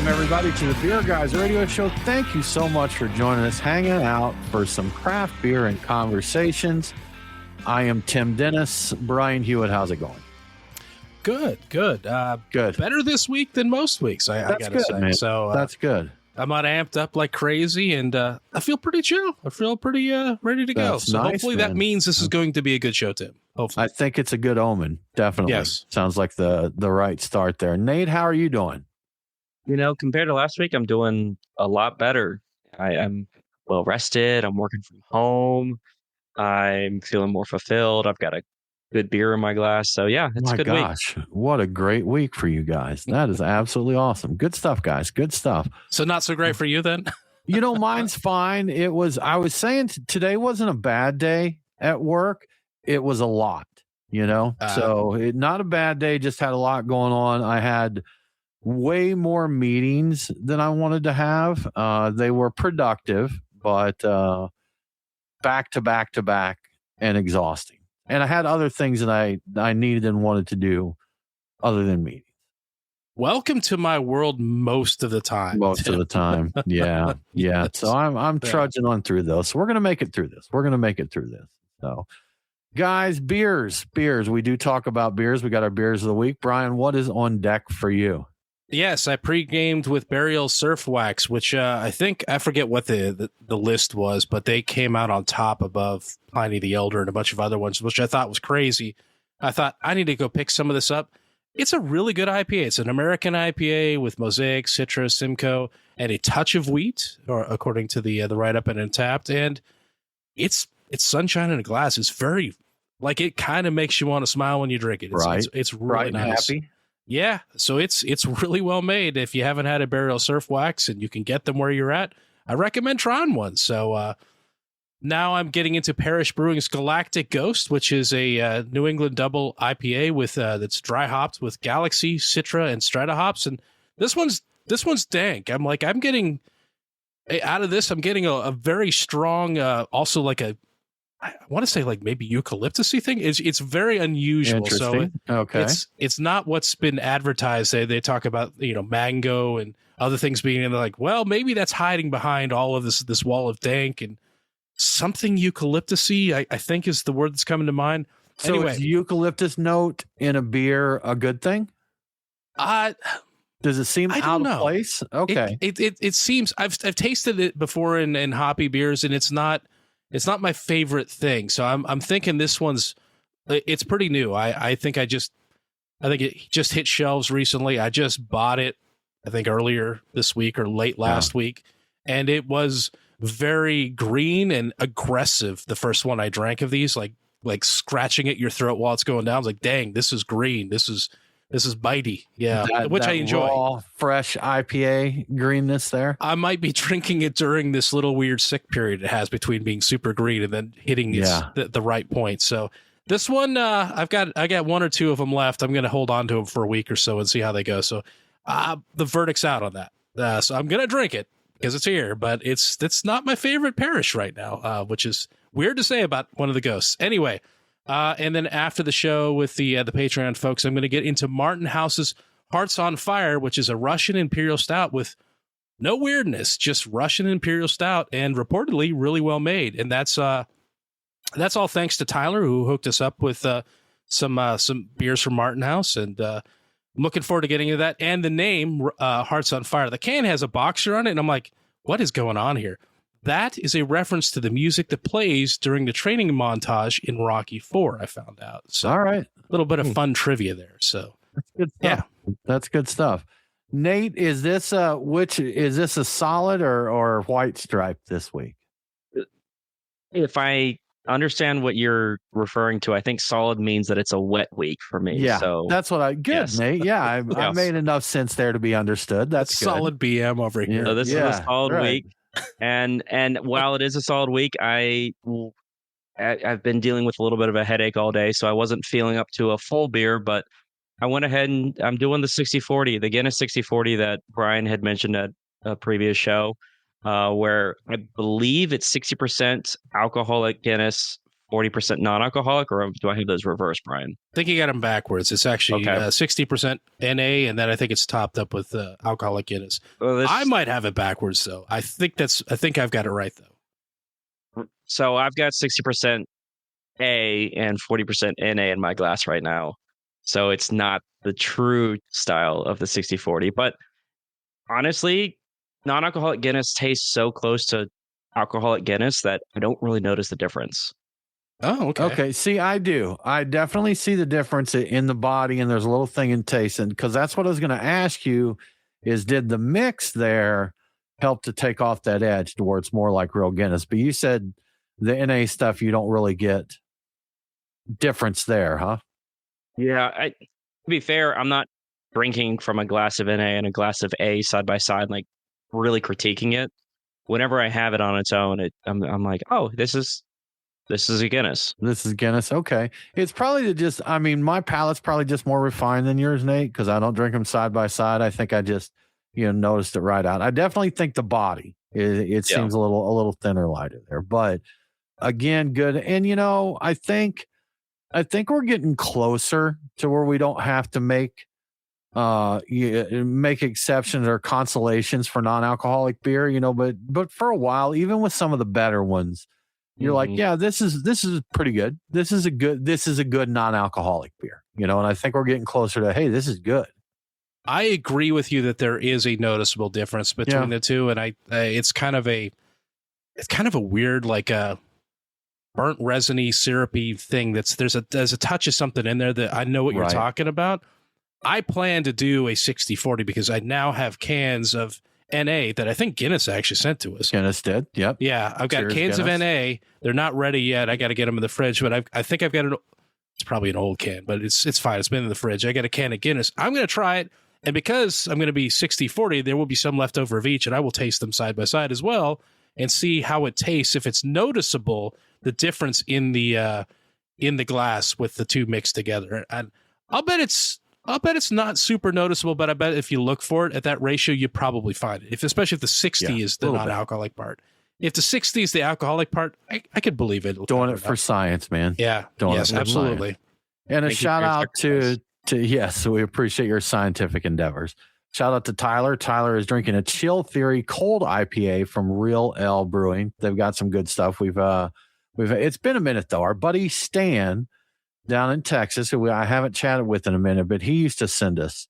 Welcome, everybody, to the Beer Guys Radio Show. Thank you so much for joining us, hanging out for some craft beer and conversations. I am Tim Dennis. Brian Hewitt, how's it going? Good. Good. Better this week than most weeks, I gotta say. Man. So that's good. I'm not amped up like crazy, and I feel pretty chill. I feel pretty ready to go. That's So nice, hopefully man. that means this is going to be a good show, Tim. Hopefully. I think it's a good omen. Definitely. Yes. Sounds like the right start there. Nate, how are you doing? You know, compared to last week, I'm doing a lot better. I'm well rested. I'm working from home. I'm feeling more fulfilled. I've got a good beer in my glass. So yeah, it's a good week. What a great week for you guys. That is absolutely awesome. Good stuff, guys. Good stuff. So not so great for you then? You know, mine's fine. I was saying today wasn't a bad day at work. It was a lot, not a bad day, just had a lot going on. I had way more meetings than I wanted to have. They were productive, but back to back to back and exhausting. And I had other things that I needed and wanted to do other than meetings. Welcome to my world most of the time. Most of the time. Yeah. Yeah. So I'm trudging on through those. So we're going to make it through this. So guys, beers. We do talk about beers. We got our beers of the week. Brian, what is on deck for you? Yes, I pre-gamed with Burial Surf Wax, which I forget what the list was, but they came out on top above Pliny the Elder and a bunch of other ones, which I thought was crazy. I thought, I need to go pick some of this up. It's a really good IPA. It's an American IPA with Mosaic, Citra, Simcoe, and a touch of wheat, or according to the write-up and Untapped. And it's sunshine in a glass. It's very, it kind of makes you want to smile when you drink it. It's really bright and nice. Happy. Yeah, so it's really well made. If you haven't had a Burial Surf Wax and you can get them where you're at, I recommend trying one. So now I'm getting into Parish Brewing's Galactic Ghost, which is a New England double IPA with that's dry hopped with Galaxy, Citra, and Strata hops. And this one's dank. I'm getting out of this. I'm getting a very strong, also like I want to say maybe eucalyptus-y thing. It's very unusual. So okay. It's not what's been advertised. They talk about, mango and other things being in there, well, maybe that's hiding behind all of this wall of dank, and something eucalyptus-y, I think is the word that's coming to mind. So anyway, is eucalyptus note in a beer a good thing? Does it seem out of place? Okay. It seems I've tasted it before in hoppy beers, and it's not my favorite thing. So I'm thinking this it's pretty new. I think it just hit shelves recently. I just bought it, I think earlier this week or late last week. And it was very green and aggressive. The first one I drank of these, like scratching at your throat while it's going down. I was like, dang, this is green. This is bitey. Yeah. Which I enjoy. Raw, fresh IPA greenness there. I might be drinking it during this little weird sick period it has between being super green and then hitting the right point. So this one, I got one or two of them left. I'm going to hold on to them for a week or so and see how they go. So the verdict's out on that. So I'm going to drink it because it's here, but it's not my favorite Parish right now, which is weird to say about one of the ghosts. Anyway, and then after the show with the Patreon folks, I'm going to get into Martin House's Hearts on Fire, which is a Russian Imperial Stout with no weirdness, just Russian Imperial Stout, and reportedly really well made. And that's all thanks to Tyler, who hooked us up with some beers from Martin House, and I'm looking forward to getting into that. And the name Hearts on Fire, the can has a boxer on it, and I'm like, what is going on here? That is a reference to the music that plays during the training montage in Rocky IV, I found out. So all right. A little bit of fun trivia there. So that's good stuff. Yeah. That's good stuff. Nate, is this a solid or white stripe this week? If I understand what you're referring to, I think solid means that it's a wet week for me. Yeah, so that's what yes. Nate. Yeah, I made enough sense there to be understood. That's good. Solid BM over here. So this is a solid week. And while it is a solid week, I've been dealing with a little bit of a headache all day, so I wasn't feeling up to a full beer, but I went ahead and I'm doing the 60-40, the Guinness 60-40 that Brian had mentioned at a previous show, where I believe it's 60% alcoholic Guinness, 40% non-alcoholic, or do I have those reversed, Brian? I think you got them backwards. It's actually 60% NA, and then I think it's topped up with alcoholic Guinness. Well, I might have it backwards though. I think I've got it right though. So I've got 60% A and 40% NA in my glass right now. So it's not the true style of the 60-40, but honestly, non-alcoholic Guinness tastes so close to alcoholic Guinness that I don't really notice the difference. Oh, okay. Okay. See, I do. I definitely see the difference in the body, and there's a little thing in taste. And because that's what I was going to ask you is, did the mix there help to take off that edge to where it's more like real Guinness? But you said the NA stuff, you don't really get difference there, huh? Yeah. To be fair, I'm not drinking from a glass of NA and a glass of A side by side, like really critiquing it. Whenever I have it on its own, I'm like, oh, this is a Guinness. This is Guinness. Okay. It's probably my palate's probably just more refined than yours, Nate, because I don't drink them side by side. I think I just, noticed it right out. I definitely think the body, it seems a little thinner, lighter there. But again, good. And, I think we're getting closer to where we don't have to make exceptions or consolations for non-alcoholic beer, but for a while, even with some of the better ones, you're like, yeah, this is pretty good. This is a good non-alcoholic beer, and I think we're getting closer to, hey, this is good. I agree with you that there is a noticeable difference between the two. And it's kind of a weird, like a burnt resiny syrupy thing. There's a touch of something in there that I know what you're talking about. I plan to do a 60-40 because I now have cans of NA that I think Guinness actually sent to us. Guinness did. Yep. Yeah. I've got cans of NA. They're not ready yet. I got to get them in the fridge, but I think I've got it's probably an old can, but it's fine. It's been in the fridge. I got a can of Guinness. I'm going to try it. And because I'm going to be 60-40, there will be some left over of each, and I will taste them side by side as well and see how it tastes. If it's noticeable, the difference in the glass with the two mixed together. And I'll bet it's not super noticeable, but I bet if you look for it at that ratio, you probably find it. Especially if the 60 is the non-alcoholic part. If the 60 is the alcoholic part, I could believe it. Doing it for science, man. Yeah. Yes, absolutely. Science. And a shout out to yes, we appreciate your scientific endeavors. Shout out to Tyler. Tyler is drinking a Chill Theory cold IPA from Real L Brewing. They've got some good stuff. We've it's been a minute though. Our buddy Stan down in Texas, who I haven't chatted with in a minute, but he used to send us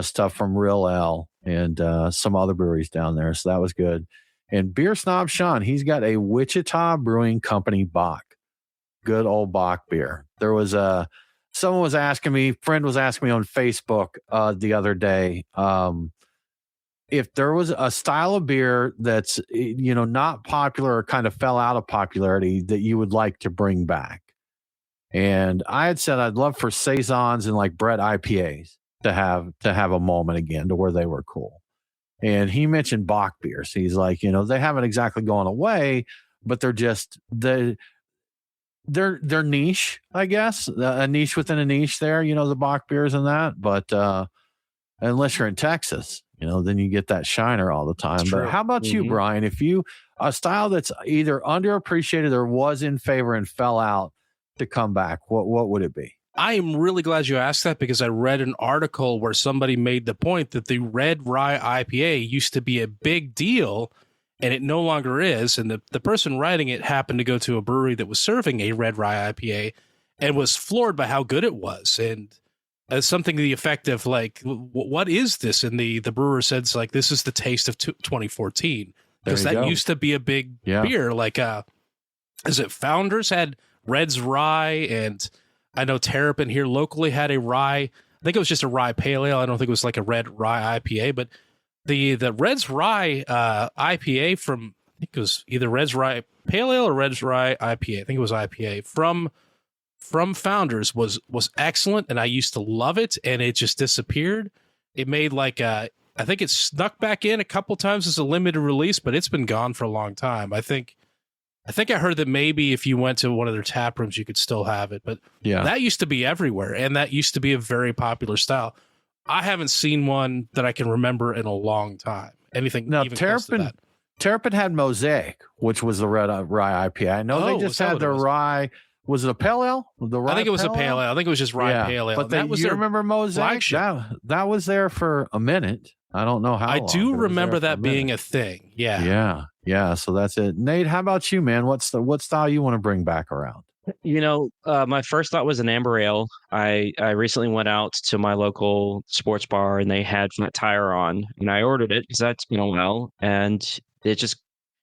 stuff from Real L and some other breweries down there. So that was good. And Beer Snob Sean, he's got a Wichita Brewing Company Bock. Good old Bock beer. There was friend was asking me on Facebook the other day, if there was a style of beer that's, not popular or kind of fell out of popularity that you would like to bring back. And I had said I'd love for saisons and like Brett IPAs to have a moment again to where they were cool. And he mentioned Bock beers. He's like, they haven't exactly gone away, but they're just they're niche, I guess, a niche within a niche there, the Bock beers and that. But unless you're in Texas, then you get that shiner all the time. But how about you, Brian? If a style that's either underappreciated or was in favor and fell out to come back, what would it be? I am really glad you asked that because I read an article where somebody made the point that the red rye IPA used to be a big deal and it no longer is. And the person writing it happened to go to a brewery that was serving a red rye IPA and was floored by how good it was. And something to the effect of like, what is this? And the brewer said, it's like, this is the taste of 2014. Because that used to be a big beer. Like, is it Founders had Red's Rye, and I know Terrapin here locally had a rye. I think it was just a rye pale ale. I don't think it was like a red rye IPA, but the Red's Rye IPA from, I think it was either Red's Rye Pale Ale or Red's Rye IPA. I think it was IPA from Founders was excellent, and I used to love it, and it just disappeared. It made like I think it snuck back in a couple times as a limited release, but it's been gone for a long time. I think I heard that maybe if you went to one of their tap rooms, you could still have it, but that used to be everywhere, and that used to be a very popular style. I haven't seen one that I can remember in a long time. Anything now? Even close to that. Terrapin had Mosaic, which was the red rye IPA. I know they just had their rye Was it a pale ale? I think it was a pale ale. I think it was just rye pale ale. But that was remember Mosaic? That was there for a minute. I don't know how long. I do remember that being a thing. Yeah. Yeah. So that's it. Nate, how about you, man? What style you want to bring back around? My first thought was an amber ale. I recently went out to my local sports bar and they had Flat Tire on, and I ordered it because that's been a while, and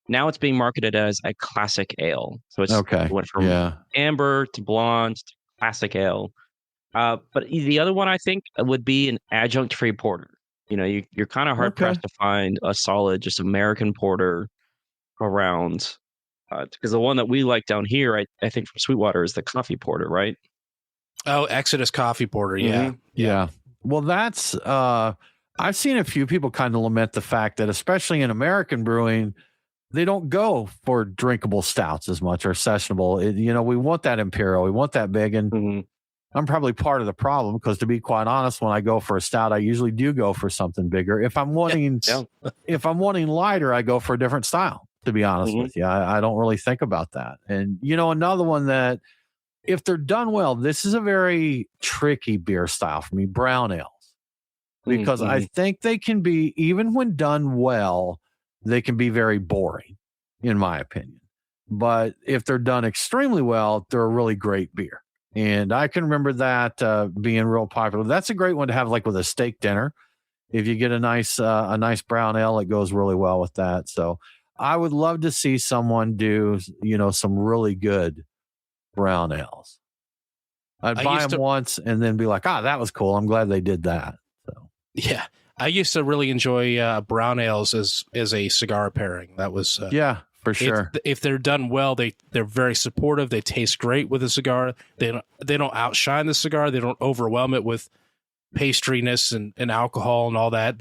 now it's being marketed as a classic ale. So it went from amber to blonde to classic ale. But the other one I think would be an adjunct-free porter. You're kind of hard pressed to find a solid just American porter around. Because the one that we like down here, I think from Sweetwater, is the coffee porter, right? Oh, Exodus coffee porter. Yeah. Mm-hmm. Yeah. Well, that's, I've seen a few people kind of lament the fact that, especially in American brewing, they don't go for drinkable stouts as much or sessionable. We want that imperial. We want that big. And I'm probably part of the problem because, to be quite honest, when I go for a stout, I usually do go for something bigger. If I'm wanting, if I'm wanting lighter, I go for a different style. To be honest with you, I don't really think about that. And, another one that, if they're done well, this is a very tricky beer style for me, brown ales, because I think they can be, even when done well, they can be very boring, in my opinion. But if they're done extremely well, they're a really great beer. And I can remember that being real popular. That's a great one to have like with a steak dinner. If you get a nice brown ale, it goes really well with that. So I would love to see someone do, some really good brown ales. I'd buy them once and then be like, that was cool. I'm glad they did that. So yeah, I used to really enjoy brown ales as a cigar pairing. That was for sure. If they're done well, they're very supportive. They taste great with a cigar. They don't outshine the cigar. They don't overwhelm it with pastriness and alcohol and all that.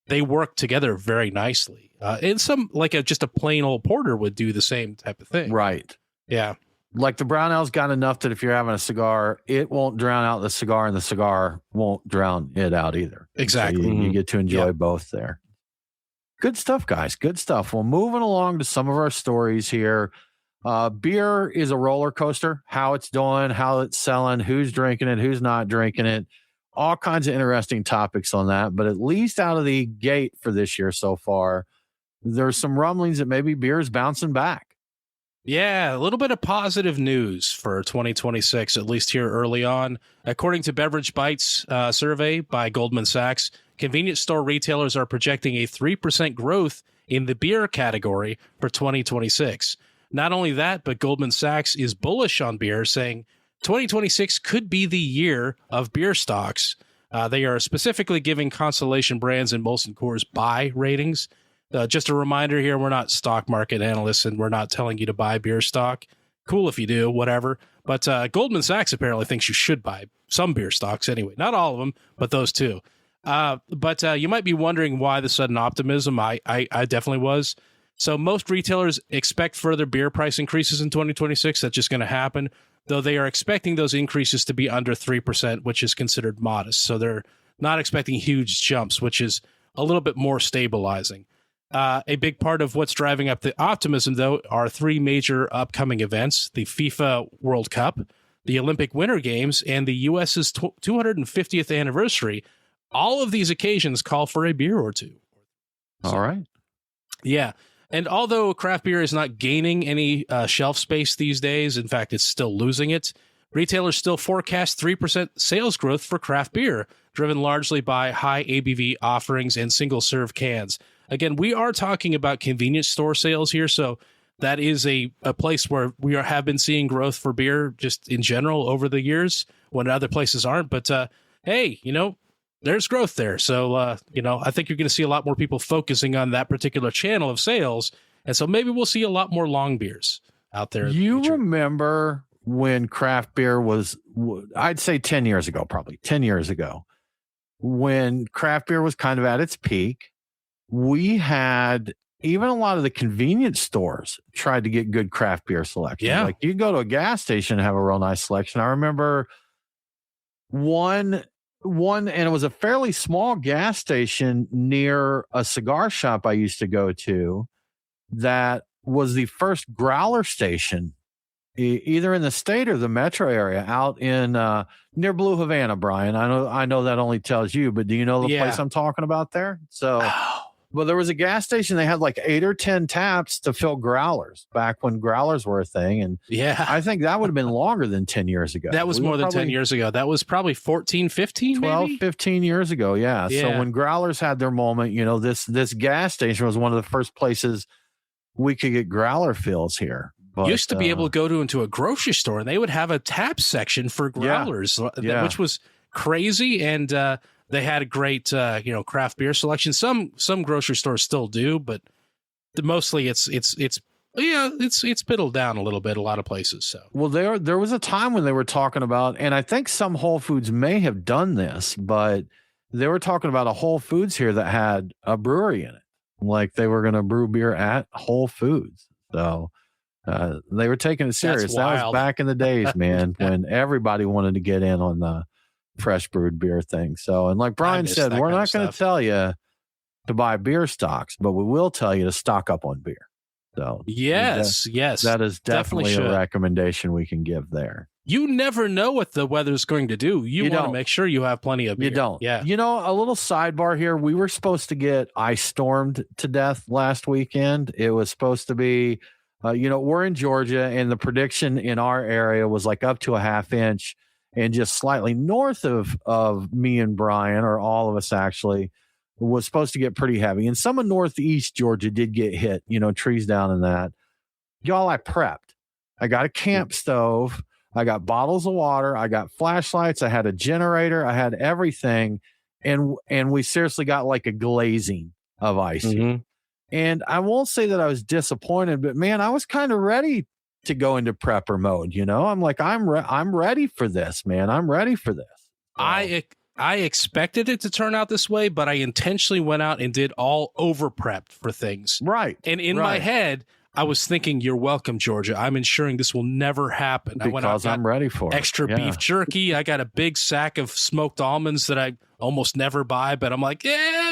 They work together very nicely. And some just a plain old porter would do the same type of thing. Right. Yeah. Like the brown ale's got enough that if you're having a cigar, it won't drown out the cigar and the cigar won't drown it out either. Exactly. So you get to enjoy both there. Good stuff, guys. Good stuff. Well, moving along to some of our stories here. Beer is a roller coaster. How it's doing, how it's selling, who's drinking it, who's not drinking it. All kinds of interesting topics on that. But at least out of the gate for this year so far, there's some rumblings that maybe beer is bouncing back. Yeah, a little bit of positive news for 2026, at least here early on. According to Beverage Bites survey by Goldman Sachs, convenience store retailers are projecting a 3% growth in the beer category for 2026. Not only that, but Goldman Sachs is bullish on beer, saying 2026 could be the year of beer stocks. They are specifically giving Constellation Brands and Molson Coors buy ratings. Just a reminder here, we're not stock market analysts and we're not telling you to buy beer stock. Cool if you do, whatever. But Goldman Sachs apparently thinks you should buy some beer stocks anyway. Not all of them, but those two. But you might be wondering why the sudden optimism. I definitely was. So most retailers expect further beer price increases in 2026. That's just going to happen, though they are expecting those increases to be under 3%, which is considered modest. So they're not expecting huge jumps, which is a little bit more stabilizing. A big part of what's driving up the optimism, though, are three major upcoming events: the FIFA World Cup, the Olympic Winter Games, and the U.S.'s 250th anniversary. All of these occasions call for a beer or two. All right. Yeah. And although craft beer is not gaining any shelf space these days, in fact, it's still losing it, retailers still forecast 3% sales growth for craft beer, driven largely by high ABV offerings and single-serve cans. Again, we are talking about convenience store sales here, so that is a place where we have been seeing growth for beer just in general over the years when other places aren't. But hey, there's growth there. So, I think you're going to see a lot more people focusing on that particular channel of sales. And so maybe we'll see a lot more long beers out there. You remember when craft beer was, I'd say 10 years ago, probably 10 years ago, when craft beer was kind of at its peak. We had even a lot of the convenience stores tried to get good craft beer selection. Yeah. Like you go to a gas station and have a real nice selection. I remember one, and it was a fairly small gas station near a cigar shop I used to go to that was the first growler station either in the state or the metro area out in near Blue Havana, Brian. I know that only tells you, but do you know the place I'm talking about there? So, well, there was a gas station. They had like 8 or 10 taps to fill growlers back when growlers were a thing. And I think that would have been longer than 10 years ago. That was more than 10 years ago. That was probably 14, 15, 12, maybe? 15 years ago. Yeah. So when growlers had their moment, you know, this gas station was one of the first places we could get growler fills here. But, used to be able to go into a grocery store and they would have a tap section for growlers, which was crazy. And they had a great, craft beer selection. Some grocery stores still do, but mostly it's piddled down a little bit. A lot of places. So there was a time when they were talking about, and I think some Whole Foods may have done this, but they were talking about a Whole Foods here that had a brewery in it, like they were going to brew beer at Whole Foods. So they were taking it serious. That was back in the days, man, when everybody wanted to get in on the fresh brewed beer thing. So, and like Brian said, we're not going to tell you to buy beer stocks, but we will tell you to stock up on beer. So yes, that is definitely a recommendation we can give there. You never know what the weather's going to do. You want to make sure you have plenty of beer. You don't. Yeah. You know, a little sidebar here. We were supposed to get ice stormed to death last weekend. It was supposed to be, we're in Georgia, and the prediction in our area was like up to a half inch, and just slightly north of me and Brian, or all of us actually, was supposed to get pretty heavy. And some of northeast Georgia did get hit, trees down and that. Y'all, I prepped. I got a camp stove. I got bottles of water. I got flashlights. I had a generator. I had everything. And we seriously got like a glazing of ice. Mm-hmm. And I won't say that I was disappointed, but man, I was kind of ready to go into prepper mode. I'm like, I'm ready for this, man. I'm ready for this. I expected it to turn out this way, but I intentionally went out and did all over prepped for things. Right. And in my head, I was thinking, you're welcome, Georgia. I'm ensuring this will never happen. Because I'm ready for extra beef jerky. I got a big sack of smoked almonds that I almost never buy, but I'm like,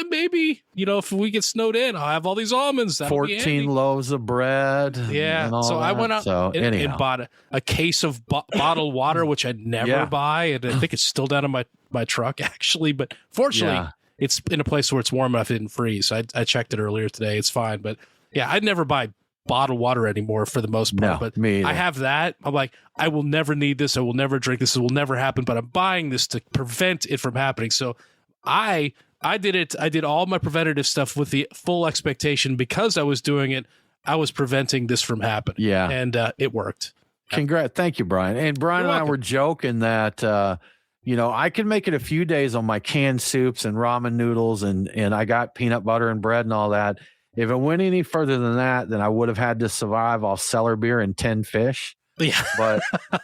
maybe, if we get snowed in, I'll have all these almonds. That'll 14 loaves of bread. Yeah. So I went out and bought a case of bottled water, which I'd never buy. And I think it's still down in my truck, actually. But fortunately, it's in a place where it's warm enough it didn't freeze. I checked it earlier today. It's fine. But yeah, I'd never buy bottled water anymore for the most part. But I have that. I'm like, I will never need this. I will never drink this. It will never happen. But I'm buying this to prevent it from happening. So I did it. I did all my preventative stuff with the full expectation, because I was doing it, I was preventing this from happening. Yeah. And it worked. Congrats. Thank you, Brian. And Brian and I were joking that, I can make it a few days on my canned soups and ramen noodles, and I got peanut butter and bread and all that. If it went any further than that, then I would have had to survive off cellar beer and 10 fish. Yeah. But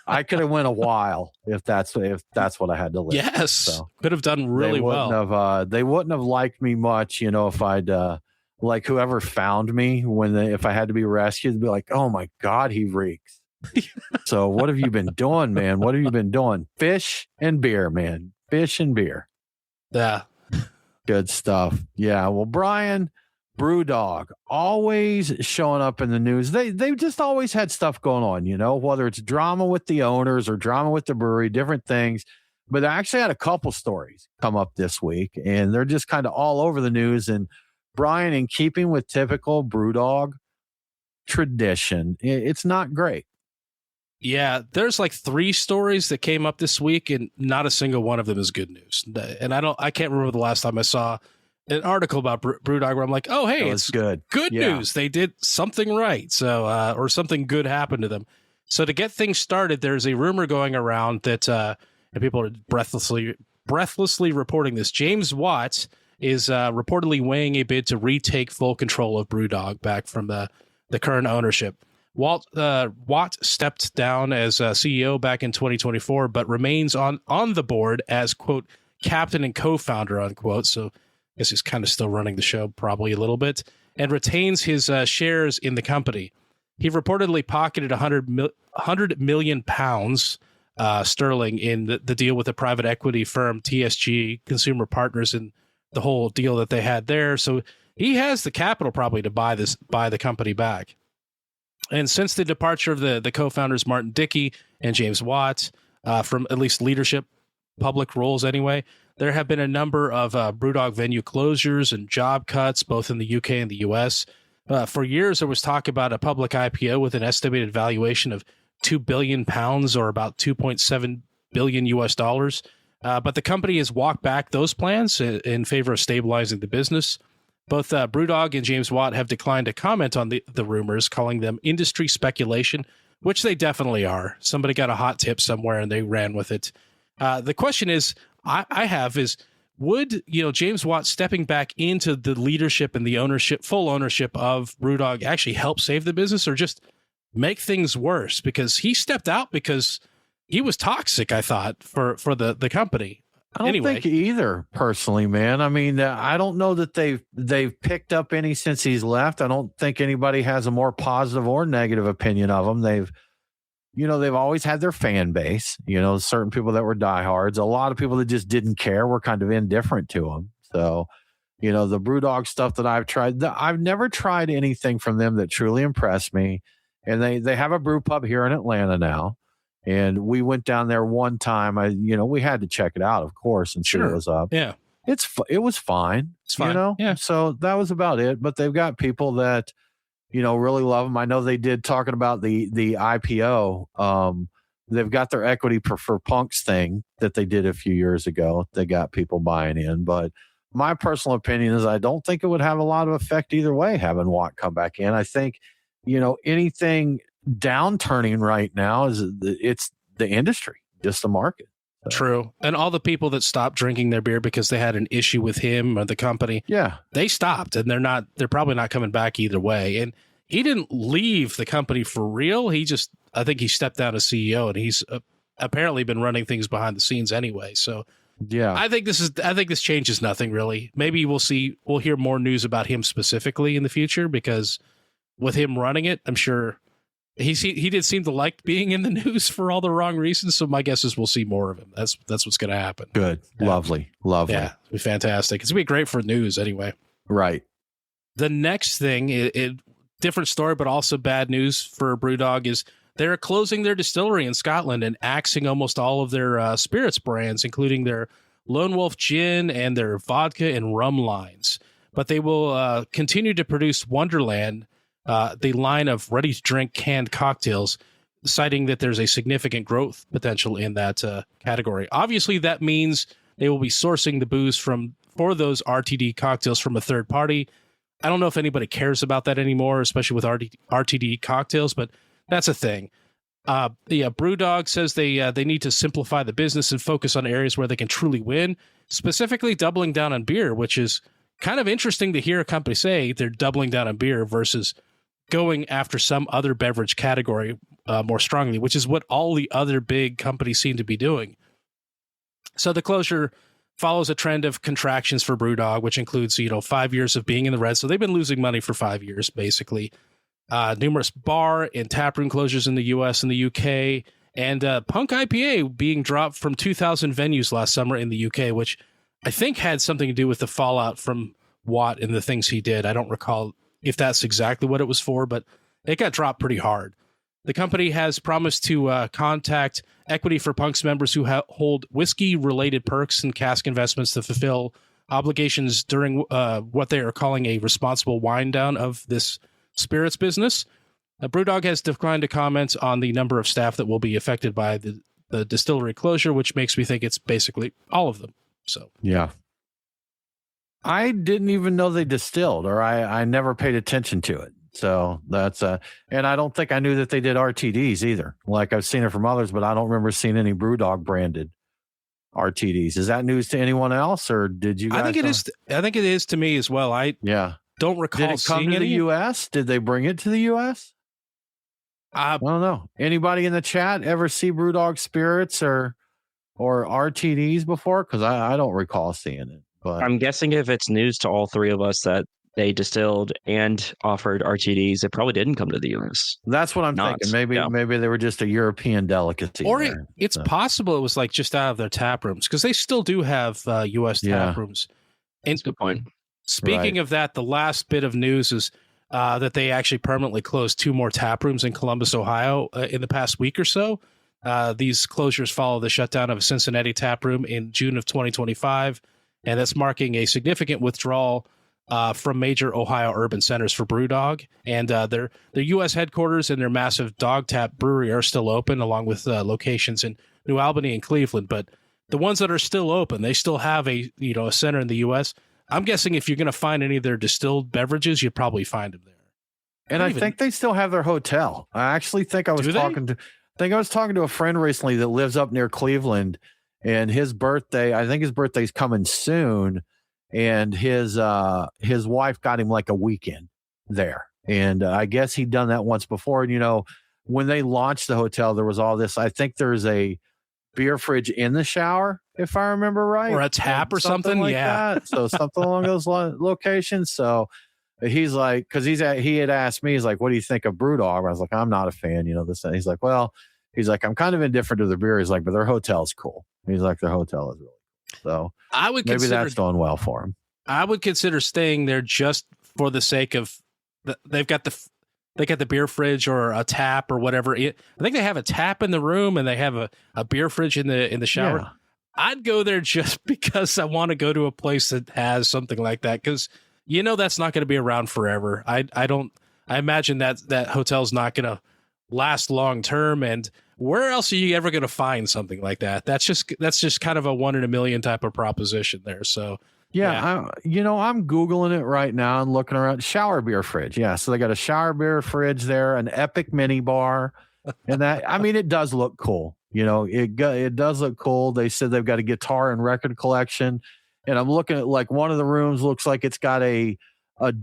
I could have went a while if that's what I had to live. Yes. So could have done really well. They wouldn't have liked me much, if I'd like whoever found me if I had to be rescued, they'd be like, oh my God, he reeks. So what have you been doing, man? What have you been doing? Fish and beer, man. Fish and beer. Yeah. Good stuff. Yeah. Well, Brian, BrewDog, always showing up in the news. They've just always had stuff going on, whether it's drama with the owners or drama with the brewery, different things. But I actually had a couple stories come up this week, and they're just kind of all over the news. And Brian, in keeping with typical BrewDog tradition, it's not great. Yeah, there's like 3 stories that came up this week, and not a single one of them is good news. And I can't remember the last time I saw an article about BrewDog where I'm like, oh, hey, it's good news. They did something right. So, or something good happened to them. So to get things started, there's a rumor going around that, and people are breathlessly reporting this. James Watt is reportedly weighing a bid to retake full control of BrewDog back from the current ownership. Watt stepped down as CEO back in 2024, but remains on the board as, quote, captain and co-founder, unquote. So I guess he's kind of still running the show, probably a little bit, and retains his shares in the company. He reportedly pocketed 100 million pounds sterling in the deal with the private equity firm TSG Consumer Partners and the whole deal that they had there. So he has the capital probably to buy the company back. And since the departure of the co-founders Martin Dickey and James Watt from at least leadership public roles anyway, there have been a number of BrewDog venue closures and job cuts, both in the UK and the US. For years, there was talk about a public IPO with an estimated valuation of £2 billion or about 2.7 billion US dollars. But the company has walked back those plans in favor of stabilizing the business. Both BrewDog and James Watt have declined to comment on the rumors, calling them industry speculation, which they definitely are. Somebody got a hot tip somewhere and they ran with it. The question is, would James Watt stepping back into the leadership and the full ownership of BrewDog actually help save the business, or just make things worse? Because he stepped out because he was toxic, I thought, for the company. I don't think either, personally, man. I mean, I don't know that they've picked up any since he's left. I don't think anybody has a more positive or negative opinion of him. They've always had their fan base, certain people that were diehards, a lot of people that just didn't care, were kind of indifferent to them. So, the BrewDog stuff that I've tried, I've never tried anything from them that truly impressed me. And they have a brew pub here in Atlanta now. And we went down there one time. We had to check it out, of course, and see what was up. Yeah, it was fine. It's fine. Yeah. So that was about it. But they've got people that really love them. I know they did, talking about the IPO. They've got their equity for Punk's thing that they did a few years ago. They got people buying in. But my personal opinion is I don't think it would have a lot of effect either way, having Watt come back in. I think, anything downturning right now it's the industry, just the market. So. True. And all the people that stopped drinking their beer because they had an issue with him or the company, they stopped, and they're probably not coming back either way. And he didn't leave the company for real. I think he stepped down as CEO, and he's apparently been running things behind the scenes anyway. So yeah, I think this changes nothing really. Maybe we'll hear more news about him specifically in the future, because with him running it, I'm sure he did seem to like being in the news for all the wrong reasons. So my guess is we'll see more of him. That's what's going to happen. Good. Yeah. Lovely. Yeah, it'll be fantastic. It's going to be great for news anyway. Right. The next thing, different story, but also bad news for BrewDog, is they're closing their distillery in Scotland and axing almost all of their spirits brands, including their Lone Wolf Gin and their vodka and rum lines. But they will continue to produce Wonderland, the line of ready-to-drink canned cocktails, citing that there's a significant growth potential in that category. Obviously, that means they will be sourcing the booze for those RTD cocktails from a third party. I don't know if anybody cares about that anymore, especially with RTD cocktails, but that's a thing. BrewDog says they need to simplify the business and focus on areas where they can truly win, specifically doubling down on beer, which is kind of interesting to hear a company say they're doubling down on beer versus going after some other beverage category more strongly, which is what all the other big companies seem to be doing. So the closure follows a trend of contractions for BrewDog, which includes 5 years of being in the red. So they've been losing money for 5 years, basically. Numerous bar and taproom closures in the US and the UK, and Punk IPA being dropped from 2,000 venues last summer in the UK, which I think had something to do with the fallout from Watt and the things he did. I don't recall if that's exactly what it was for, but it got dropped pretty hard. The company has promised to contact Equity for Punk's members who hold whiskey-related perks and cask investments to fulfill obligations during what they are calling a responsible wind down of this spirits business. BrewDog has declined to comment on the number of staff that will be affected by the distillery closure, which makes me think it's basically all of them. So yeah. I didn't even know they distilled, or I never paid attention to it. So that's and I don't think I knew that they did RTDs either. Like, I've seen it from others, but I don't remember seeing any BrewDog branded RTDs. Is that news to anyone else, or did you guys? I think it is. I think it is to me as well. Don't recall. Did it come to the U.S.? Did they bring it to the U.S.? I don't know. Anybody in the chat ever see BrewDog spirits or RTDs before? Because I don't recall seeing it. But I'm guessing if it's news to all three of us that they distilled and offered RTDs, it probably didn't come to the U.S. That's what I'm thinking. Maybe they were just a European delicacy. Or it's possible it was like just out of their tap rooms, because they still do have U.S. tap rooms. And that's a good point. Speaking of that, the last bit of news is that they actually permanently closed 2 more tap rooms in Columbus, Ohio in the past week or so. These closures follow the shutdown of a Cincinnati tap room in June of 2025, and that's marking a significant withdrawal from major Ohio urban centers for BrewDog. And their U.S. headquarters and their massive Dog Tap brewery are still open, along with locations in New Albany and Cleveland. But the ones that are still open, they still have a center in the U.S. I'm guessing if you're going to find any of their distilled beverages, you'd probably find them there. And I think they still have their hotel. I actually think I was talking to a friend recently that lives up near Cleveland, and his birthday, I think his birthday's coming soon, and his wife got him like a weekend there. And I guess he'd done that once before. And, when they launched the hotel, there was all this. I think there's a beer fridge in the shower, if I remember right. Or a tap or something like yeah. that. So something along those locations. So he's like, because he had asked me, he's like, what do you think of BrewDog? I was like, I'm not a fan, this. And he's like, well, I'm kind of indifferent to the beer. He's like, but their hotel's cool. He's like, their hotel is really cool. So maybe that's going well for him. I would consider staying there just for the sake of they've got the beer fridge or a tap or whatever. I think they have a tap in the room and they have a beer fridge in the shower. Yeah. I'd go there just because I want to go to a place that has something like that, because that's not going to be around forever. I imagine that hotel's not going to last long term. And where else are you ever going to find something like that? That's just kind of a 1 in a million type of proposition there. So yeah. I'm Googling it right now and looking around. Shower beer fridge. Yeah. So they got a shower beer fridge there, an epic mini bar. And that, it does look cool. It does look cool. They said they've got a guitar and record collection. And I'm looking at like one of the rooms looks like it's got a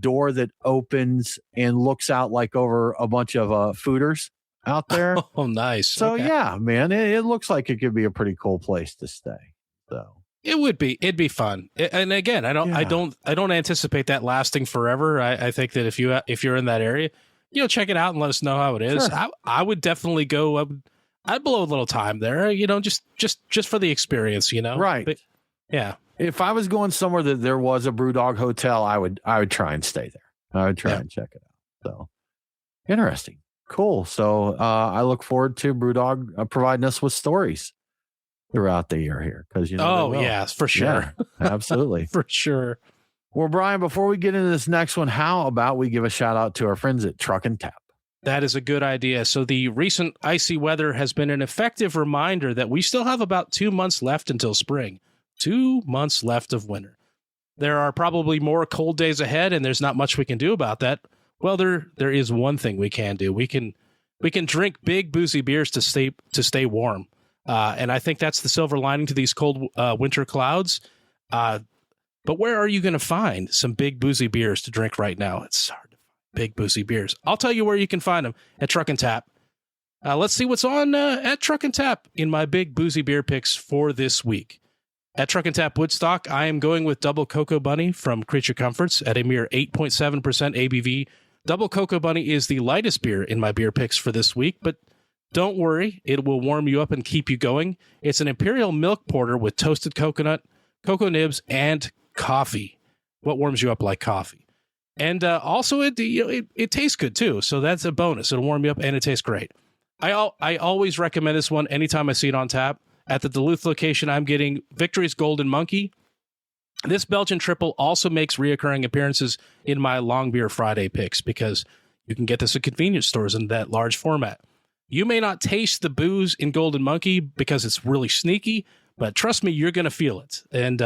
door that opens and looks out like over a bunch of fooders out there. Oh, nice. So yeah, man, it looks like it could be a pretty cool place to stay. So it'd be fun. And again, I don't anticipate that lasting forever. I think that if you're in that area, check it out and let us know how it is. Sure. I would definitely go. I'd blow a little time there, just for the experience, Right. But, yeah. If I was going somewhere that there was a BrewDog hotel, I would try and stay there. I would try and check it out. So interesting. Cool. So I look forward to BrewDog providing us with stories throughout the year here. Because yes, for sure. Yeah, absolutely. For sure. Well, Brian, before we get into this next one, how about we give a shout out to our friends at Truck and Tap? That is a good idea. So the recent icy weather has been an effective reminder that we still have about 2 months left until spring. 2 months left of winter. There are probably more cold days ahead, and there's not much we can do about that. Well, there is one thing we can do. We can drink big boozy beers to stay warm, and I think that's the silver lining to these cold winter clouds. But where are you going to find some big boozy beers to drink right now? It's hard to find big boozy beers. I'll tell you where you can find them at Truck and Tap. Let's see what's on at Truck and Tap in my big boozy beer picks for this week. At Truck and Tap Woodstock, I am going with Double Cocoa Bunny from Creature Comforts at a mere 8.7% ABV. Double Cocoa Bunny is the lightest beer in my beer picks for this week, but don't worry, it will warm you up and keep you going. It's an imperial milk porter with toasted coconut, cocoa nibs, and coffee. What warms you up like coffee? And also, it tastes good too, so that's a bonus. It'll warm you up, and it tastes great. I always recommend this one anytime I see it on tap. At the Duluth location, I'm getting Victory's Golden Monkey. This Belgian triple also makes reoccurring appearances in my Long Beer Friday picks because you can get this at convenience stores in that large format. You may not taste the booze in Golden Monkey because it's really sneaky, but trust me, you're going to feel it. And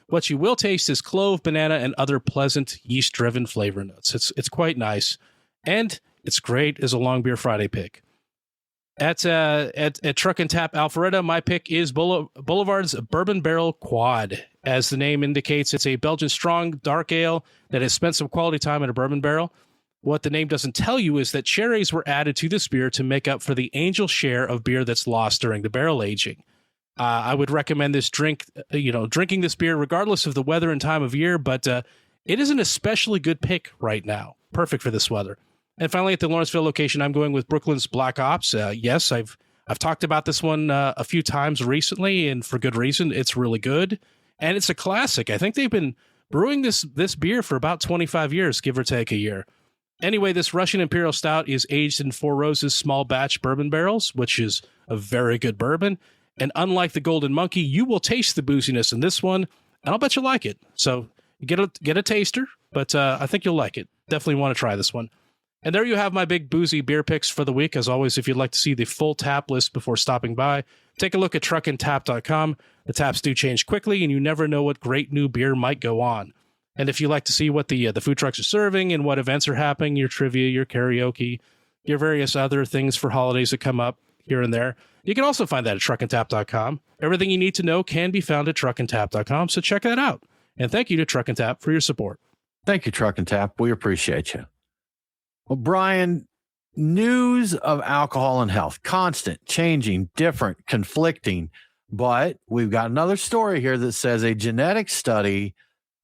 what you will taste is clove, banana, and other pleasant yeast-driven flavor notes. It's quite nice, and it's great as a Long Beer Friday pick. At Truck and Tap Alpharetta, my pick is Boulevard's Bourbon Barrel Quad. As the name indicates, it's a Belgian strong dark ale that has spent some quality time in a bourbon barrel. What the name doesn't tell you is that cherries were added to this beer to make up for the angel share of beer that's lost during the barrel aging. I would recommend this drinking this beer regardless of the weather and time of year, but it is an especially good pick right now. Perfect for this weather. And finally, at the Lawrenceville location, I'm going with Brooklyn's Black Ops. Yes, I've talked about this one a few times recently, and for good reason. It's really good, and it's a classic. I think they've been brewing this beer for about 25 years, give or take a year. Anyway, this Russian Imperial Stout is aged in Four Roses small batch bourbon barrels, which is a very good bourbon. And unlike the Golden Monkey, you will taste the booziness in this one, and I'll bet you like it. So you get a taster, but I think you'll like it. Definitely want to try this one. And there you have my big boozy beer picks for the week. As always, if you'd like to see the full tap list before stopping by, take a look at truckandtap.com. The taps do change quickly, and you never know what great new beer might go on. And if you like to see what the food trucks are serving and what events are happening, your trivia, your karaoke, your various other things for holidays that come up here and there, you can also find that at truckandtap.com. Everything you need to know can be found at truckandtap.com, so check that out. And thank you to Truck and Tap for your support. Thank you, Truck and Tap. We appreciate you. Well, Brian, news of alcohol and health, constant, changing, different, conflicting. But we've got another story here that says a genetic study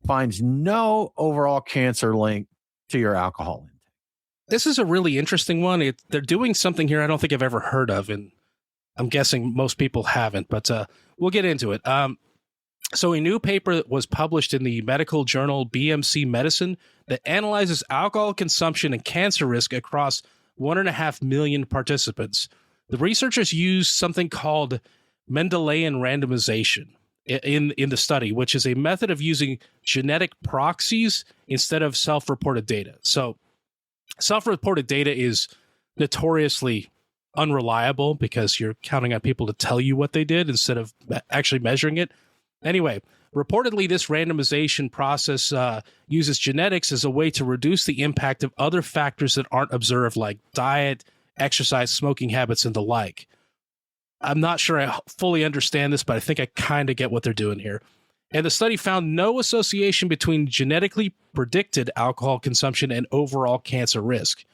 finds no overall cancer link to your alcohol intake. This is a really interesting one. They're doing something here I don't think I've ever heard of, and I'm guessing most people haven't, but we'll get into it. So a new paper was published in the medical journal BMC Medicine that analyzes alcohol consumption and cancer risk across 1.5 million participants. The researchers used something called Mendelian randomization in the study, which is a method of using genetic proxies instead of self-reported data. So self-reported data is notoriously unreliable because you're counting on people to tell you what they did instead of actually measuring it. Anyway, reportedly, this randomization process uses genetics as a way to reduce the impact of other factors that aren't observed, like diet, exercise, smoking habits, and the like. I'm not sure I fully understand this, but I think I kind of get what they're doing here. And the study found no association between genetically predicted alcohol consumption and overall cancer risk.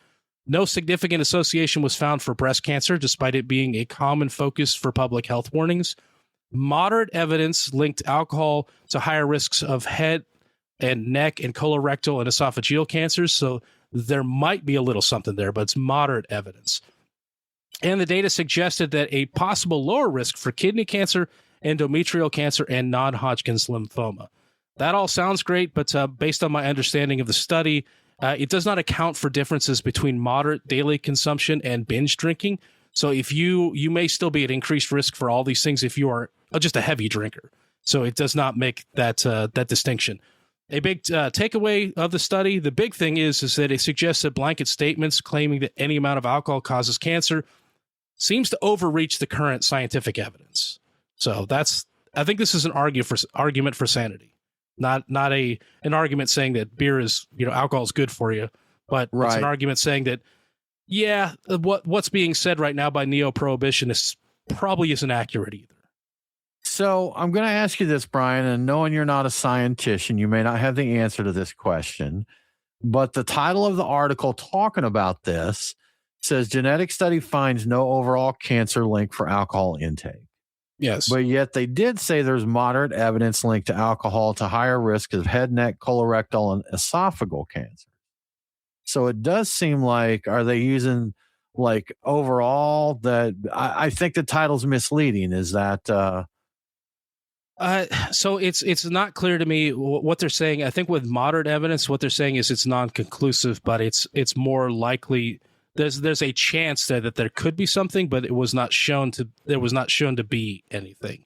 No significant association was found for breast cancer, despite it being a common focus for public health warnings. Moderate evidence linked alcohol to higher risks of head and neck and colorectal and esophageal cancers, so there might be a little something there, but it's moderate evidence. And the data suggested that a possible lower risk for kidney cancer, endometrial cancer, and non-Hodgkin's lymphoma. That all sounds great, but based on my understanding of the study, it does not account for differences between moderate daily consumption and binge drinking. So if you may still be at increased risk for all these things if you are just a heavy drinker. So it does not make that distinction. A big takeaway of the study, the big thing is that it suggests that blanket statements claiming that any amount of alcohol causes cancer seems to overreach the current scientific evidence. So I think this is an argument for sanity, not an argument saying that beer is, alcohol is good for you, but It's an argument saying that, yeah, what's being said right now by neo-prohibitionists probably isn't accurate either. So I'm going to ask you this, Brian, and knowing you're not a scientist, you may not have the answer to this question, but the title of the article talking about this says genetic study finds no overall cancer link for alcohol intake. Yes. But yet they did say there's moderate evidence linked to alcohol to higher risk of head, neck, colorectal, and esophageal cancer. So it does seem like, are they using like overall that I think the title's misleading. Is that, so it's not clear to me what they're saying. I think with moderate evidence, what they're saying is it's non-conclusive, but it's more likely there's a chance that there could be something, but there was not shown to be anything.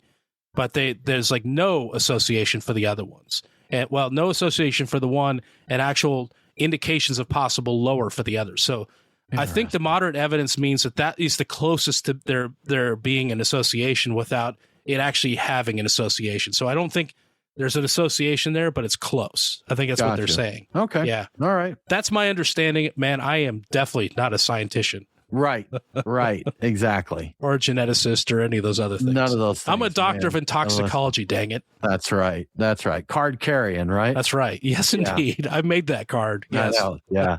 But there's like no association for the other ones. And no association for the one and actual indications of possible lower for the other. So I think the moderate evidence means that is the closest to there being an association without it actually having an association. So I don't think there's an association there, but it's close. I think that's what they're saying. Okay. Yeah. All right. That's my understanding. Man, I am definitely not a scientician. Right. Right. Exactly. Or a geneticist or any of those other things. None of those things. I'm a doctor of intoxicology, dang it. That's right. That's right. Card carrying, right? That's right. Yes, indeed. I made that card. Yes. I know. Yeah.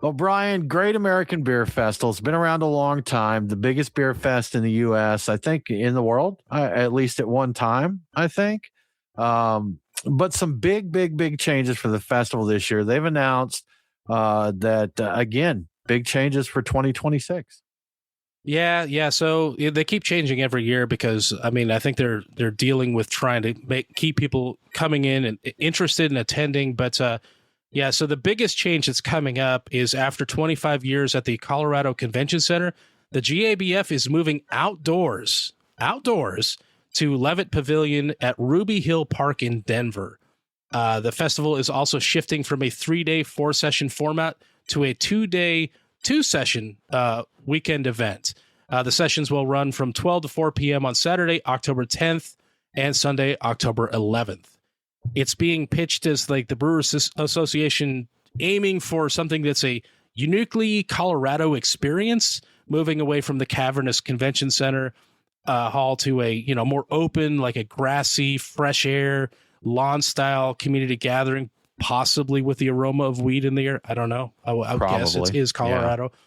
Well, Brian, Great American Beer Festival. It's been around a long time. The biggest beer fest in the U.S., I think, in the world, at least at one time, I think. But some big changes for the festival this year. They've announced that, again, big changes for 2026. Yeah. So they keep changing every year because, I mean, I think they're dealing with trying to keep people coming in and interested in attending. But Yeah, so the biggest change that's coming up is after 25 years at the Colorado Convention Center, the GABF is moving outdoors to Levitt Pavilion at Ruby Hill Park in Denver. The festival is also shifting from a 3-day 4-session format to a 2-day 2-session weekend event. The sessions will run from 12 to 4 p.m. on Saturday, October 10th, and Sunday, October 11th. It's being pitched as like the Brewers Association aiming for something that's a uniquely Colorado experience, moving away from the cavernous convention center hall to a more open, like a grassy, fresh air, lawn style community gathering, possibly with the aroma of weed in the air. I don't know. I would guess it is Colorado. Yeah.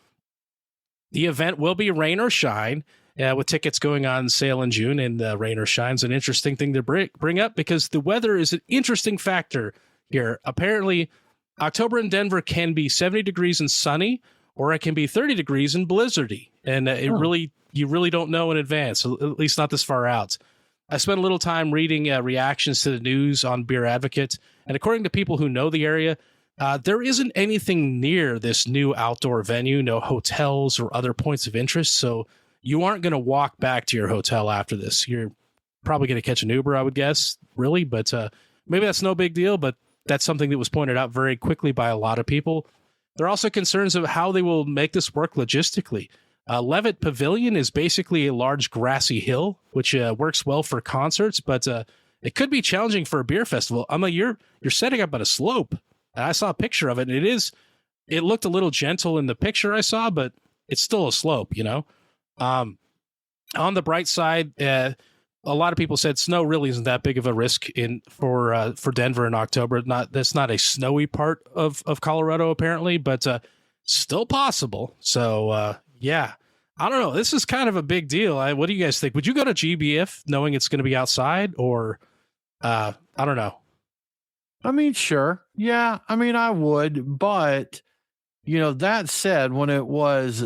The event will be rain or shine, with tickets going on sale in June, and rain or shine's an interesting thing to bring up because the weather is an interesting factor here. Apparently, October in Denver can be 70 degrees and sunny, or it can be 30 degrees and blizzardy. And you really don't know in advance, at least not this far out. I spent a little time reading reactions to the news on Beer Advocate, and according to people who know the area, there isn't anything near this new outdoor venue, no hotels or other points of interest, so you aren't going to walk back to your hotel after this. You're probably going to catch an Uber, I would guess, really, but maybe that's no big deal, but that's something that was pointed out very quickly by a lot of people. There are also concerns of how they will make this work logistically. Levitt Pavilion is basically a large grassy hill, which works well for concerts, but it could be challenging for a beer festival. You're setting up on a slope. And I saw a picture of it, and it looked a little gentle in the picture I saw, but it's still a slope, On the bright side, a lot of people said snow really isn't that big of a risk for Denver in October. That's not a snowy part of Colorado apparently, but still possible. So yeah, I don't know. This is kind of a big deal. What do you guys think? Would you go to GBF knowing it's going to be outside, or I don't know? I mean, sure. Yeah. I mean, I would, but that said, when it was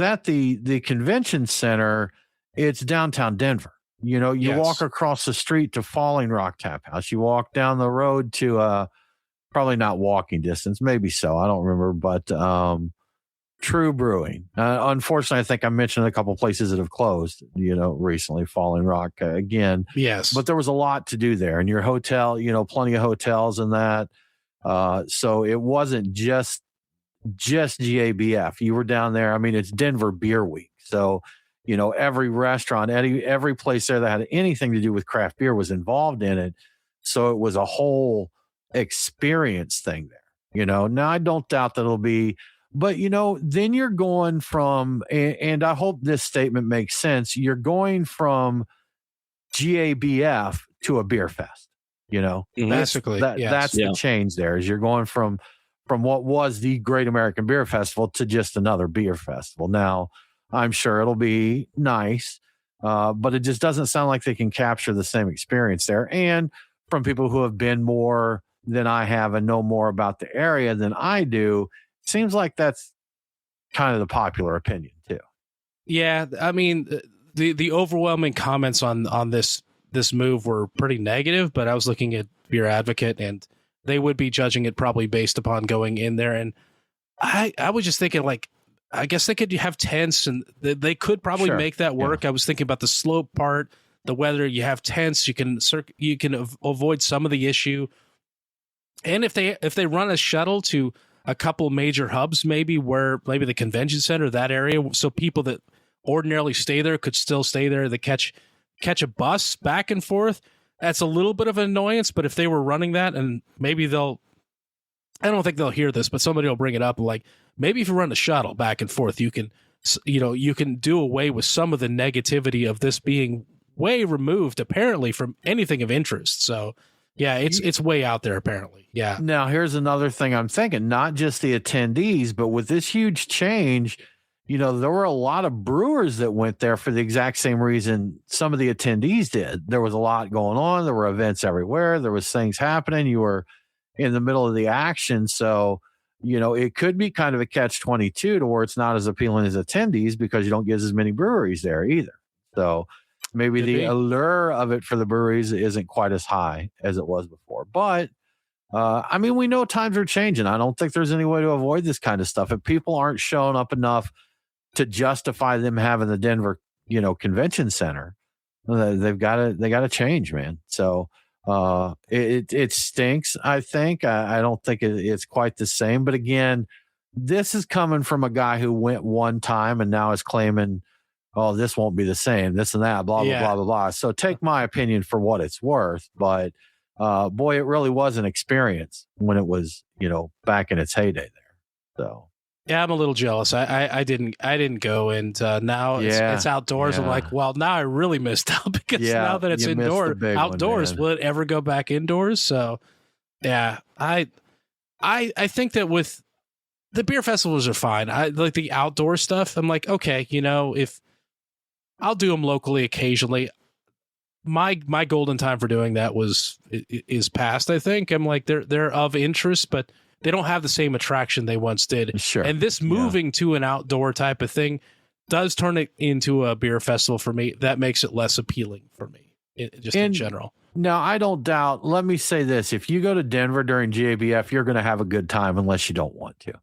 at the convention center, it's downtown Denver. You yes. Walk across the street to Falling Rock Tap House. You walk down the road to probably not walking distance, maybe so. I don't remember, but True Brewing. Unfortunately, I think I mentioned a couple places that have closed, recently. Falling Rock again. Yes. But there was a lot to do there. And your hotel, plenty of hotels and that. So it wasn't just GABF. You were down there. I mean, it's Denver Beer Week. So, every restaurant, every place there that had anything to do with craft beer was involved in it. So it was a whole experience thing there. Now I don't doubt that it'll be, but then you're going from, and I hope this statement makes sense. You're going from GABF to a beer fest. Basically, that's the change there. Is you're going from what was the Great American Beer Festival to just another beer festival. Now, I'm sure it'll be nice, but it just doesn't sound like they can capture the same experience there. And from people who have been more than I have and know more about the area than I do, it seems like that's kind of the popular opinion too. Yeah, I mean, the overwhelming comments on this move were pretty negative, but I was looking at Beer Advocate, and they would be judging it probably based upon going in there. And I was just thinking, like, I guess they could have tents, and they could probably make that work. Yeah. I was thinking about the slope part, the weather. You have tents, you can avoid some of the issue. And if they run a shuttle to a couple major hubs, maybe the convention center, that area, so people that ordinarily stay there could still stay there. They catch a bus back and forth. That's a little bit of an annoyance, but if they were running that, and maybe I don't think they'll hear this, but somebody will bring it up. Like, maybe if you run a shuttle back and forth, you can do away with some of the negativity of this being way removed, apparently, from anything of interest. So, yeah, it's way out there, apparently. Yeah. Now, here's another thing I'm thinking, not just the attendees, but with this huge change, there were a lot of brewers that went there for the exact same reason some of the attendees did. There was a lot going on. There were events everywhere. There was things happening. You were in the middle of the action. So, it could be kind of a catch-22 to where it's not as appealing as attendees because you don't get as many breweries there either. So maybe allure of it for the breweries isn't quite as high as it was before. But I mean, we know times are changing. I don't think there's any way to avoid this kind of stuff. If people aren't showing up enough to justify them having the Denver, convention center, they got to change, man. So it stinks. I think I don't think it's quite the same. But again, this is coming from a guy who went one time and now is claiming, oh, this won't be the same, this and that, blah, blah, blah, blah, blah. So take my opinion for what it's worth. But boy, it really was an experience when it was, back in its heyday there. So. Yeah, I'm a little jealous. I didn't go, and now it's outdoors. Yeah. I'm like, well, now I really missed out because now that it's outdoors, will it ever go back indoors? So, yeah, I think that with the beer festivals are fine. I like the outdoor stuff. I'm like, okay, if I'll do them locally occasionally. My golden time for doing that is past. I think I'm like they're of interest, but they don't have the same attraction they once did. Sure. And this moving to an outdoor type of thing does turn it into a beer festival for me. That makes it less appealing for me, in general. Now, I don't doubt. Let me say this: if you go to Denver during GABF, you're going to have a good time, unless you don't want to.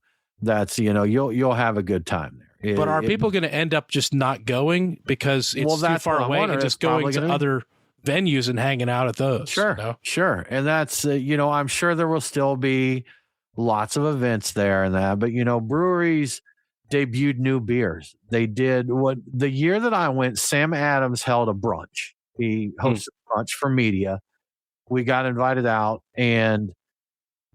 That's you'll have a a good time there. But are people going to end up just not going because it's too far away and just going to other venues and hanging out at those? Sure, sure. And that's I'm sure there will still be lots of events there and that, but breweries debuted new beers. They did the year that I went, Sam Adams held a brunch. He hosted a brunch for media. We got invited out and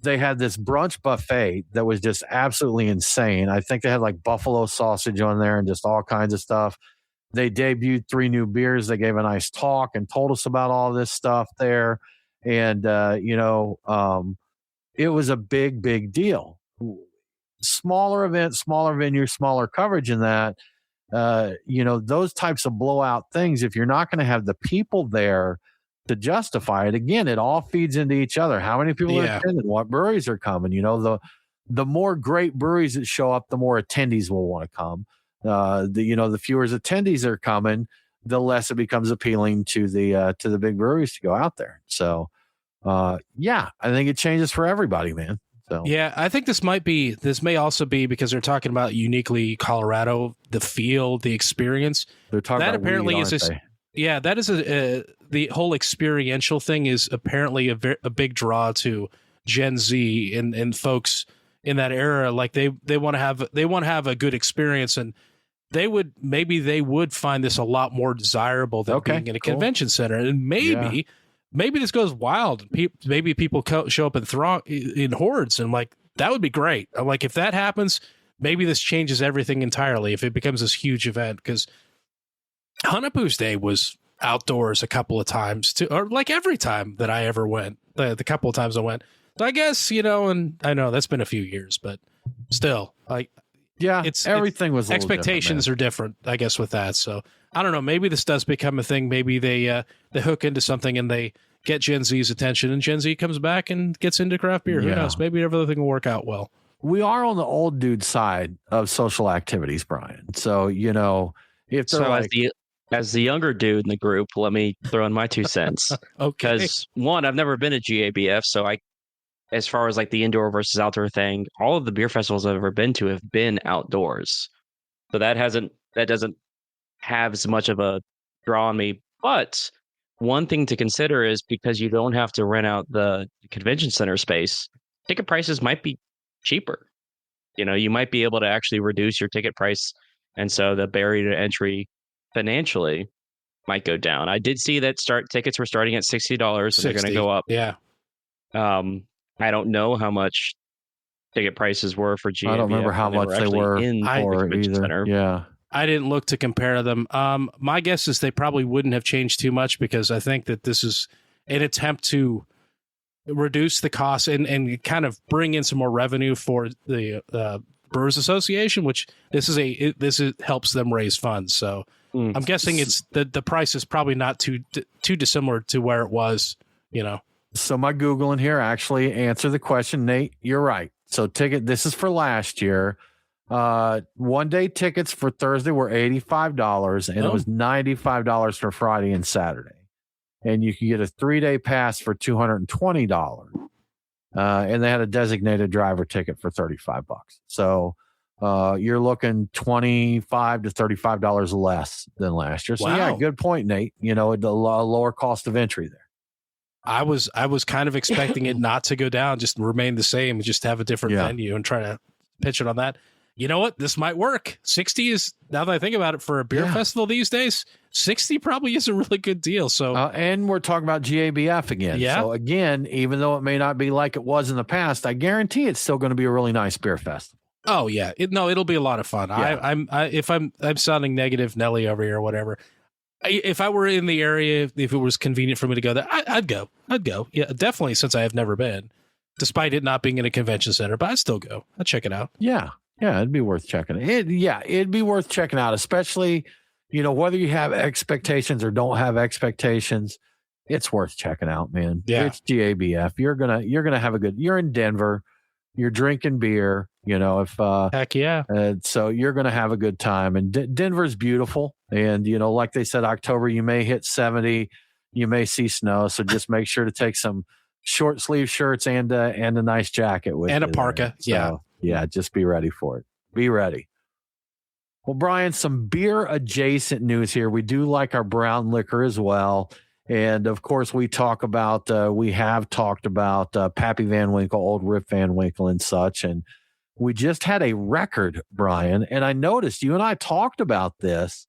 they had this brunch buffet that was just absolutely insane. I think they had like buffalo sausage on there and just all kinds of stuff. They debuted 3 new beers. They gave a nice talk and told us about all this stuff there. And, it was a big, big deal. Smaller events, smaller venues, smaller coverage in that, those types of blowout things, if you're not going to have the people there to justify it, again, it all feeds into each other. How many people are attending? What breweries are coming? The more great breweries that show up, the more attendees will want to come. The fewer attendees are coming, the less it becomes appealing to the big breweries to go out there. So, I think it changes for everybody, man. So yeah, I think this may also be because they're talking about uniquely Colorado, the feel, the experience. They're talking that about apparently weed, is this. They? Yeah, that is the whole experiential thing is apparently a big draw to Gen Z and folks in that era. Like they want to have a good experience, and they would find this a lot more desirable than being in a convention center. And maybe this goes wild. Maybe people show up in hordes, and like that would be great. Like if that happens, maybe this changes everything entirely. If it becomes this huge event, because Hunapoo's Day was outdoors a couple of times too, or like every time that I ever went, the couple of times I went. So I guess and I know that's been a few years, but still, like everything was expectations are different, I guess, with that. So I don't know. Maybe this does become a thing. Maybe they hook into something and they get Gen Z's attention, and Gen Z comes back and gets into craft beer. Who knows? Maybe everything will work out well. We are on the old dude side of social activities, Brian. So if they're as the younger dude in the group, let me throw in my 2 cents. Okay. Because one, I've never been to GABF, so as far as like the indoor versus outdoor thing, all of the beer festivals I've ever been to have been outdoors. So that doesn't have as much of a draw on me. But one thing to consider is because you don't have to rent out the convention center space, ticket prices might be cheaper. You might be able to actually reduce your ticket price. And so the barrier to entry financially might go down. I did see that tickets were starting at $60 and they're going to go up. Yeah. I don't know how much ticket prices were for GABF. I don't remember how much they were in for either. Center. Yeah. I didn't look to compare them. My guess is they probably wouldn't have changed too much because I think that this is an attempt to reduce the cost and kind of bring in some more revenue for the Brewers Association, which this helps them raise funds. So I'm guessing it's the price is probably not too dissimilar to where it was, So my Googling here actually answered the question. Nate, you're right. So this is for last year. 1 day tickets for Thursday were $85 and it was $95 for Friday and Saturday. And you could get a 3 day pass for $220. and they had a designated driver ticket for $35. So you're looking $25 to $35 less than last year. So yeah, good point, Nate. You know, a lower cost of entry there. I was kind of expecting it not to go down, just remain the same, just have a different venue and try to pitch it on that. You know what? This might work. 60 is, now that I think about it, for a beer festival these days, 60 probably is a really good deal. So, and we're talking about GABF again. Yeah. So again, even though it may not be like it was in the past, I guarantee it's still going to be a really nice beer festival. Oh yeah, it'll be a lot of fun. Yeah. If I'm sounding negative Nelly over here or whatever. If I were in the area, if it was convenient for me to go there, I'd go. Yeah, definitely, since I have never been, despite it not being in a convention center, but I'd still go. I'd check it out. Yeah, it'd be worth checking it. It'd be worth checking out, especially, you know, whether you have expectations or don't have expectations, it's worth checking out, man. Yeah. It's GABF. You're gonna have a good, you're in Denver, you're drinking beer, you know, heck yeah. So you're going to have a good time. And Denver's beautiful. And, you know, like they said, October, you may hit 70, you may see snow. So just make sure to take some short sleeve shirts and a nice jacket with and you a parka. So, yeah, just be ready for it. Be ready. Well, Brian, some beer adjacent news here. We do like our brown liquor as well. And of course, we have talked about Pappy Van Winkle, Old Rip Van Winkle and such. And we just had a record, Brian. And I noticed you and I talked about this,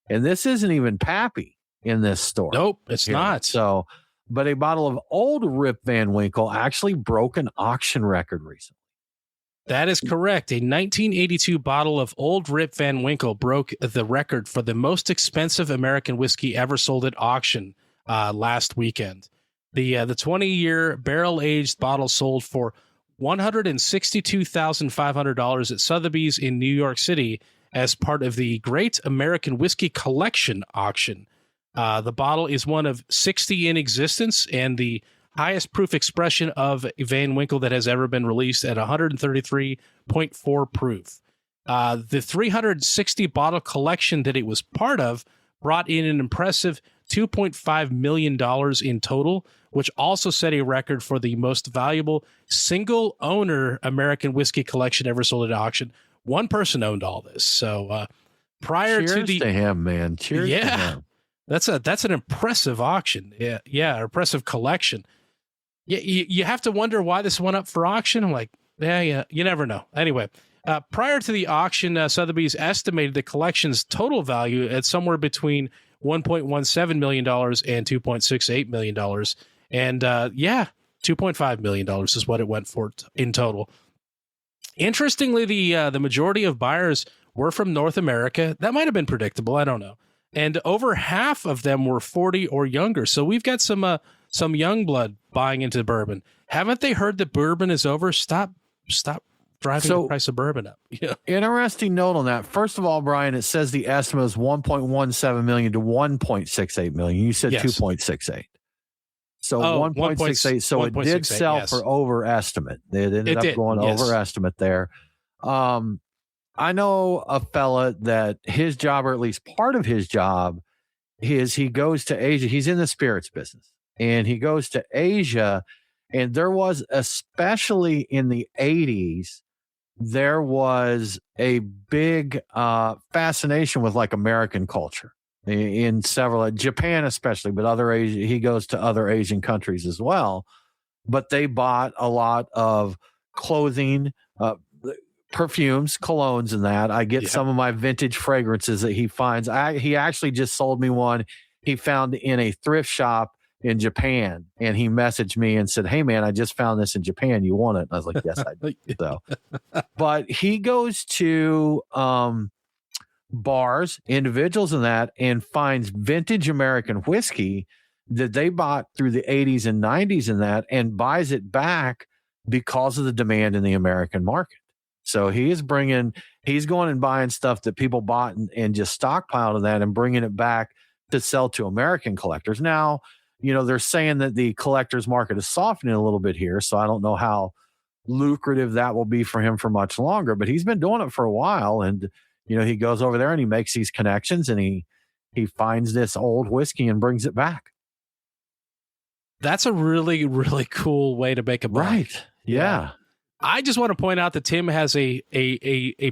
and this isn't even Pappy in this story. Nope, it's not. So, but a bottle of Old Rip Van Winkle actually broke an auction record recently. That is correct. A 1982 bottle of Old Rip Van Winkle broke the record for the most expensive American whiskey ever sold at auction last weekend. The 20-year barrel-aged bottle sold for $162,500 at Sotheby's in New York City as part of the Great American Whiskey Collection auction. The bottle is one of 60 in existence and the highest proof expression of Van Winkle that has ever been released at 133.4 proof. The 360 bottle collection that it was part of brought in an impressive $2.5 million in total, which also set a record for the most valuable single owner American whiskey collection ever sold at auction. One person owned all this. So Cheers to him, man. Cheers to him. That's an impressive auction. Yeah, impressive collection. Yeah, you have to wonder why this went up for auction. I'm like, yeah, you never know. Anyway, prior to the auction, Sotheby's estimated the collection's total value at somewhere between $1.17 million and $2.68 million. And $2.5 million is what it went for in total. Interestingly, the majority of buyers were from North America. That might have been predictable. I don't know. And over half of them were 40 or younger. So we've got some young blood buying into bourbon. Haven't they heard that bourbon is over? Stop driving the price of bourbon up. Yeah. Interesting note on that. First of all, Brian, it says the estimate is 1.17 million to 1.68 million. You said 2.68. So 1.68. So it did sell for over estimate. It ended up going over estimate there. I know a fella that his job, or at least part of his job, is he goes to Asia. He's in the spirits business, and he goes to Asia. And there was, especially in the 80s, there was a big fascination with like American culture in several, Japan especially, but other Asia. He goes to other Asian countries as well. But they bought a lot of clothing, perfumes, colognes, and that. I get some of my vintage fragrances that he finds. He actually just sold me one he found in a thrift shop in Japan, and he messaged me and said, "Hey man, I just found this in Japan. You want it?" And I was like, "Yes, I do." So, but he goes to bars, individuals and that, and finds vintage American whiskey that they bought through the 80s and 90s and that, and buys it back because of the demand in the American market. So he's going and buying stuff that people bought and just stockpiled of that and bringing it back to sell to American collectors. Now, you know, they're saying that the collector's market is softening a little bit here. So I don't know how lucrative that will be for him for much longer, but he's been doing it for a while. And, you know, he goes over there and he makes these connections, and he finds this old whiskey and brings it back. That's a really, really cool way to make a buck. Right. Yeah. I just want to point out that Tim has a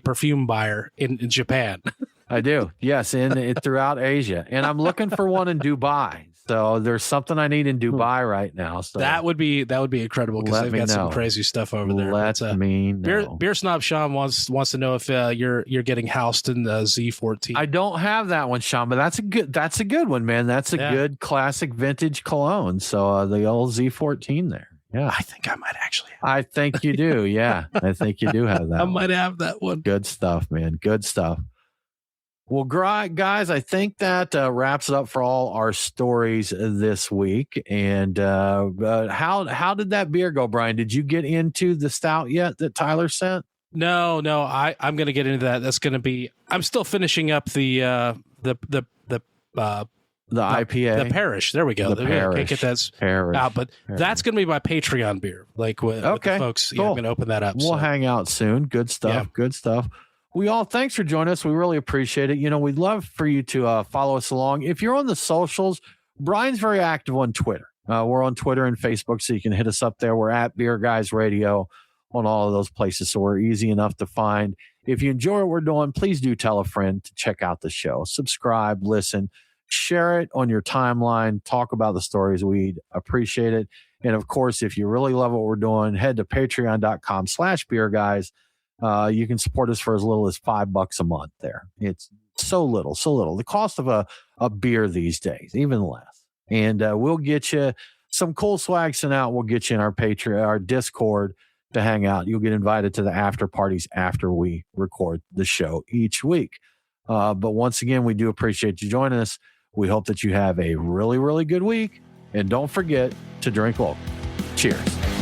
perfume buyer in Japan. I do. Yes, throughout Asia. And I'm looking for one in Dubai. So there's something I need in Dubai right now. So that would be incredible because they've got some crazy stuff over there. Let me know. Beer Snob Sean wants to know if you're getting housed in the Z14. I don't have that one, Sean, but that's a good one, man. That's a good classic vintage cologne. So the old Z14 there. Yeah, I think I might actually have I think you do. Yeah, I think you do have that. I might have that one. Good stuff, man. Good stuff. Well, guys, I think that wraps it up for all our stories this week. And how did that beer go, Brian? Did you get into the stout yet that Tyler sent? No. I'm going to get into that. That's going to be. I'm still finishing up the IPA, the Parish. There we go. Can't get that out, but that's going to be my Patreon beer. Like with the folks, cool. I'm going to open that up. We'll hang out soon. Good stuff. Yeah. Good stuff. Thanks for joining us. We really appreciate it. We'd love for you to follow us along. If you're on the socials, Brian's very active on Twitter. We're on Twitter and Facebook, so you can hit us up there. We're at Beer Guys Radio on all of those places, so we're easy enough to find. If you enjoy what we're doing, please do tell a friend to check out the show. Subscribe, listen, share it on your timeline, talk about the stories. We'd appreciate it. And of course, if you really love what we're doing, head to patreon.com/beerguys. You can support us for as little as $5 a month there. It's so little. The cost of a beer these days, even less. And we'll get you some cool swag sent out. We'll get you in our Patreon, our Discord to hang out. You'll get invited to the after parties after we record the show each week. But once again, we do appreciate you joining us. We hope that you have a really, really good week. And don't forget to drink local. Cheers.